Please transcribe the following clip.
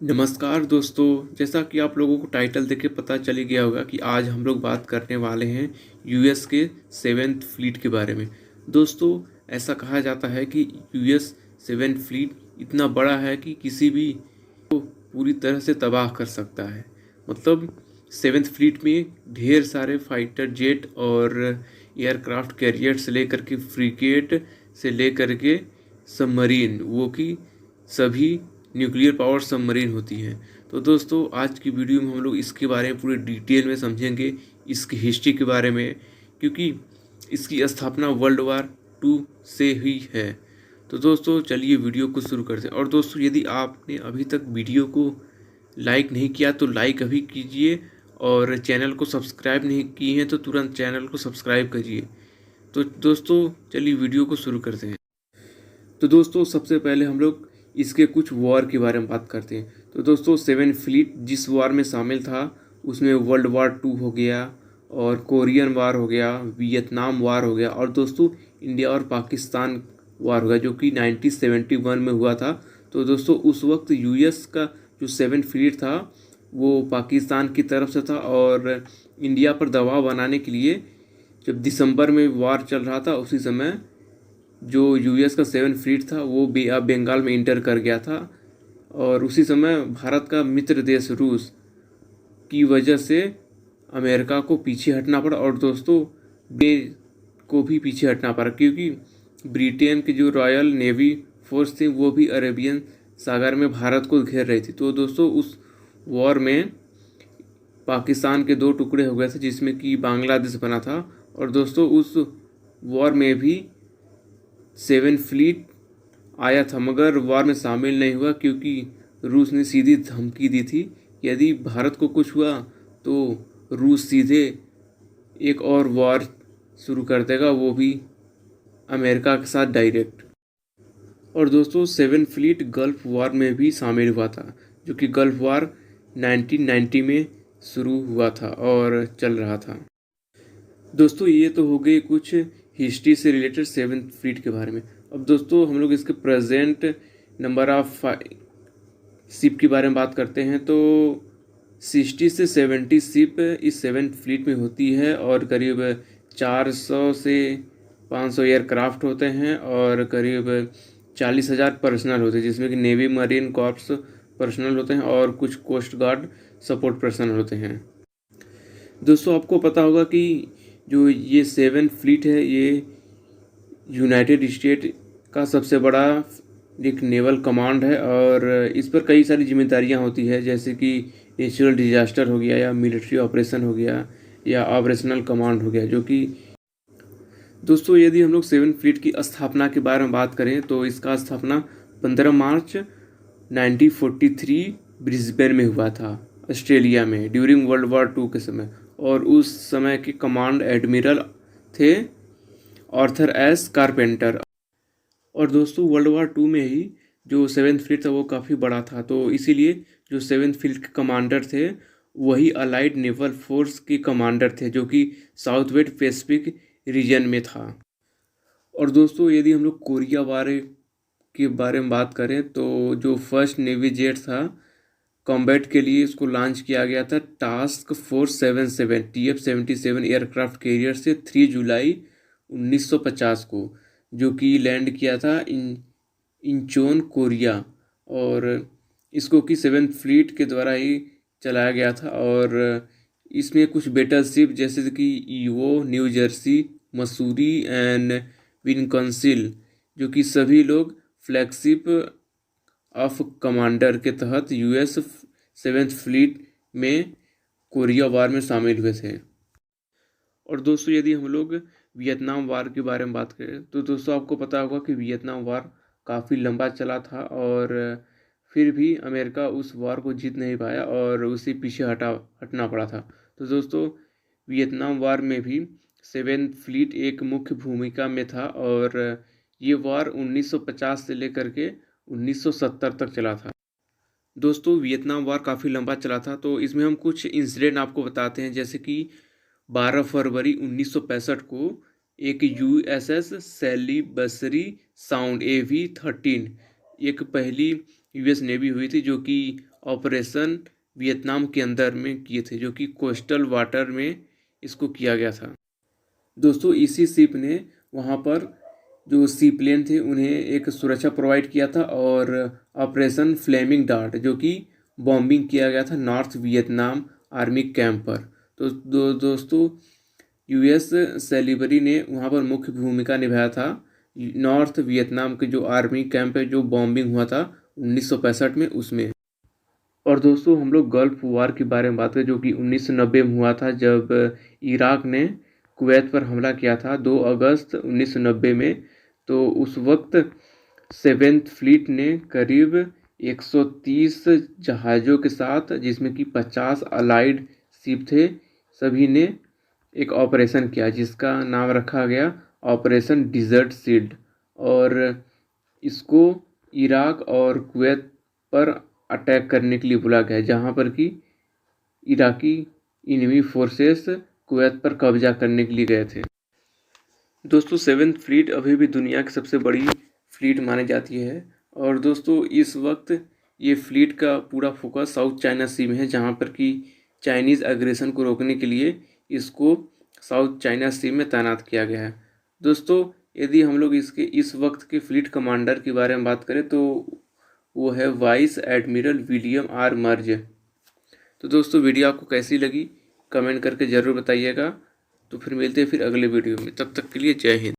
नमस्कार दोस्तों, जैसा कि आप लोगों को टाइटल देख के पता चल ही गया होगा कि आज हम लोग बात करने वाले हैं यूएस के सेवेंथ फ्लीट के बारे में। दोस्तों, ऐसा कहा जाता है कि यूएस सेवेंथ फ्लीट इतना बड़ा है कि किसी भी को पूरी तरह से तबाह कर सकता है। मतलब सेवेंथ फ्लीट में ढेर सारे फाइटर जेट और एयरक्राफ्ट कैरियर से लेकर के फ्रिगेट से लेकर के सबमरीन, वो कि सभी न्यूक्लियर पावर सबमरीन होती हैं। तो दोस्तों, आज की वीडियो में हम लोग इसके बारे में पूरे डिटेल में समझेंगे, इसकी हिस्ट्री के बारे में, क्योंकि इसकी स्थापना वर्ल्ड वार टू से हुई है। तो दोस्तों, चलिए वीडियो को शुरू करते हैं। और दोस्तों, यदि आपने अभी तक वीडियो को लाइक नहीं किया तो लाइक अभी कीजिए, और चैनल को सब्सक्राइब नहीं किए हैं तो तुरंत चैनल को सब्सक्राइब करिए। तो दोस्तों, चलिए वीडियो को शुरू करते हैं। तो दोस्तों, सबसे पहले हम लोग इसके कुछ वॉर के बारे में बात करते हैं। तो दोस्तों, सेवन फ्लीट जिस वॉर में शामिल था उसमें वर्ल्ड वार टू हो गया, और कोरियन वार हो गया, वियतनाम वार हो गया, और दोस्तों इंडिया और पाकिस्तान वार हो गया जो कि 1971 में हुआ था। तो दोस्तों, उस वक्त यूएस का जो सेवन फ्लीट था वो पाकिस्तान की तरफ से था, और इंडिया पर दबाव बनाने के लिए जब दिसंबर में वार चल रहा था उसी समय जो यूएस का सेवन फ्लीट था वो बंगाल में इंटर कर गया था। और उसी समय भारत का मित्र देश रूस की वजह से अमेरिका को पीछे हटना पड़ा, और दोस्तों बे को भी पीछे हटना पड़ा, क्योंकि ब्रिटेन की जो रॉयल नेवी फोर्स थी वो भी अरेबियन सागर में भारत को घेर रही थी। तो दोस्तों, उस वॉर में पाकिस्तान के दो टुकड़े हो गए थे जिसमें कि बांग्लादेश बना था। और दोस्तों, उस वॉर में भी सेवन फ्लीट आया था, मगर वार में शामिल नहीं हुआ, क्योंकि रूस ने सीधी धमकी दी थी यदि भारत को कुछ हुआ तो रूस सीधे एक और वार शुरू कर देगा, वो भी अमेरिका के साथ डायरेक्ट। और दोस्तों, सेवन फ्लीट गल्फ वार में भी शामिल हुआ था, जो कि गल्फ वार 1990 में शुरू हुआ था और चल रहा था। दोस्तों, ये तो हो गई कुछ हिस्ट्री से रिलेटेड सेवन फ्लीट के बारे में। अब दोस्तों, हम लोग इसके प्रेजेंट नंबर ऑफ शिप के बारे में बात करते हैं। तो 60 से 70 शिप इस सेवन फ्लीट में होती है, और करीब 400 से 500 एयरक्राफ्ट होते हैं, और करीब 40,000 पर्सनल होते हैं, जिसमें कि नेवी मरीन कॉर्प्स पर्सनल होते हैं और कुछ कोस्ट गार्ड सपोर्ट पर्सनल होते हैं। दोस्तों, आपको पता होगा कि जो ये सेवन फ्लीट है ये यूनाइटेड स्टेट का सबसे बड़ा एक नेवल कमांड है, और इस पर कई सारी जिम्मेदारियां होती है, जैसे कि नेचुरल डिजास्टर हो गया, या मिलिट्री ऑपरेशन हो गया, या ऑपरेशनल कमांड हो गया। जो कि दोस्तों, यदि हम लोग सेवन फ्लीट की स्थापना के बारे में बात करें तो इसका स्थापना 15 मार्च 1943 ब्रिस्बेन में हुआ था, ऑस्ट्रेलिया में, ड्यूरिंग वर्ल्ड वार टू के समय। और उस समय के कमांड एडमिरल थे आर्थर एस कारपेंटर। और दोस्तों, वर्ल्ड वार टू में ही जो सेवेंथ फ्लीट था वो काफ़ी बड़ा था, तो इसीलिए जो सेवेंथ फ्लीट के कमांडर थे वही अलाइड नेवल फोर्स के कमांडर थे, जो कि साउथ वेस्ट पैसिफिक रीजन में था। और दोस्तों, यदि हम लोग कोरिया वार के बारे में बात करें तो जो फर्स्ट नेवी जेट था कॉम्बैट के लिए इसको लॉन्च किया गया था task force 77 TF-77 aircraft carrier से 3 जुलाई 1950 को, जो कि लैंड किया था इंचोन कोरिया। और इसको कि सेवेंथ फ्लीट के द्वारा ही चलाया गया था, और इसमें कुछ बेटर शिप जैसे कि Iowa, New Jersey, Missouri and Wisconsin, जो कि सभी लोग फ्लैगशिप ऑफ कमांडर के तहत यूएस सेवेंथ फ्लीट में कोरिया वार में शामिल हुए थे। और दोस्तों, यदि हम लोग वियतनाम वार के बारे में बात करें तो दोस्तों, आपको पता होगा कि वियतनाम वार काफ़ी लंबा चला था, और फिर भी अमेरिका उस वार को जीत नहीं पाया और उसे पीछे हटना पड़ा था। तो दोस्तों, वियतनाम वार में भी सेवेंथ फ्लीट एक मुख्य भूमिका में था, और ये वार 1950 से लेकर के 1970 तक चला था। दोस्तों, वियतनाम वार काफ़ी लंबा चला था, तो इसमें हम कुछ इंसिडेंट आपको बताते हैं, जैसे कि 12 फरवरी 1965 को एक यूएसएस सेलिबसरी साउंड AV-13 एक पहली यूएस नेवी हुई थी, जो कि ऑपरेशन वियतनाम के अंदर में किए थे, जो कि कोस्टल वाटर में इसको किया गया था। दोस्तों इसी शिप ने वहाँ पर जो सी प्लेन थे उन्हें एक सुरक्षा प्रोवाइड किया था, और ऑपरेशन फ्लेमिंग डार्ट जो कि बॉम्बिंग किया गया था नॉर्थ वियतनाम आर्मी कैंप पर। तो दोस्तों यूएस सेलिबरी ने वहाँ पर मुख्य भूमिका निभाया था नॉर्थ वियतनाम के जो आर्मी कैंप है जो बॉम्बिंग हुआ था 1965 में उसमें। और दोस्तों हम लोग गल्फ वार के बारे में बात करें जो कि 1990 में हुआ था, जब इराक ने कुवैत पर हमला किया था 2 अगस्त 1990 में। तो उस वक्त 7th फ्लीट ने करीब 130 जहाज़ों के साथ, जिसमें कि 50 अलाइड शिप थे, सभी ने एक ऑपरेशन किया जिसका नाम रखा गया ऑपरेशन डिजर्ट शील्ड। और इसको इराक और कुवैत पर अटैक करने के लिए बुला गया, जहां पर कि इराकी इनमी फोर्सेस कुवैत पर कब्जा करने के लिए गए थे। दोस्तों 7th फ्लीट अभी भी दुनिया की सबसे बड़ी फ्लीट मानी जाती है। और दोस्तों इस वक्त ये फ्लीट का पूरा फोकस साउथ चाइना सी में है, जहां पर कि चाइनीज़ अग्रेशन को रोकने के लिए इसको साउथ चाइना सी में तैनात किया गया है। दोस्तों यदि हम लोग इसके इस वक्त के फ्लीट कमांडर के बारे में बात करें तो वो है वाइस एडमिरल विलियम आर मर्ज। तो दोस्तों वीडियो आपको कैसी लगी कमेंट करके ज़रूर बताइएगा। तो फिर मिलते हैं फिर अगले वीडियो में, तब तक के लिए जय हिंद।